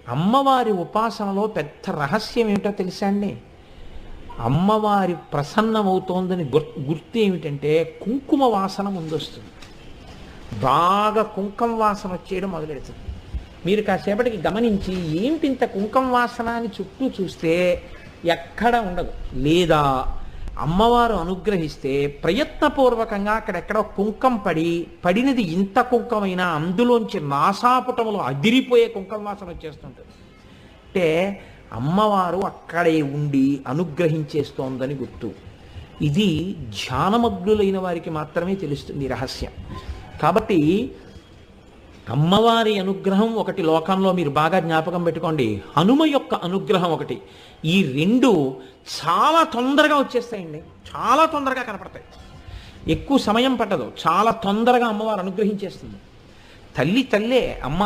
అమ్మవారి ఉపాసనలో పెద్ద రహస్యం ఏమిటో తెలుసా అండి? అమ్మవారి ప్రసన్నమవుతోందని గుర్తు ఏమిటంటే కుంకుమ వాసన ముందొస్తుంది. బాగా కుంకుమ వాసన వచ్చేయడం మొదలెడుతుంది. మీరు కాసేపటికి గమనించి ఏమిటి ఇంత కుంకుమ వాసన అని చుట్టూ చూస్తే ఎక్కడ ఉండదు. లేదా అమ్మవారు అనుగ్రహిస్తే ప్రయత్నపూర్వకంగా అక్కడెక్కడ కుంకం పడినది ఇంత కుంకమైనా అందులోంచి నాసాపుటములు అదిరిపోయే కుంకుమ వాసన వచ్చేస్తుంటుంది. అంటే అమ్మవారు అక్కడే ఉండి అనుగ్రహించేస్తోందని గుర్తు. ఇది ధ్యానమగ్నులైన వారికి మాత్రమే తెలుస్తుంది ఈ రహస్యం. కాబట్టి అమ్మవారి అనుగ్రహం ఒకటి లోకంలో మీరు బాగా జ్ఞాపకం పెట్టుకోండి, హనుమ యొక్క అనుగ్రహం ఒకటి. ఈ రెండు చాలా తొందరగా వచ్చేస్తాయండి, చాలా తొందరగా కనపడతాయి. ఎక్కువ సమయం పట్టదు, చాలా తొందరగా అమ్మవారు అనుగ్రహించేస్తుంది. తల్లే అమ్మ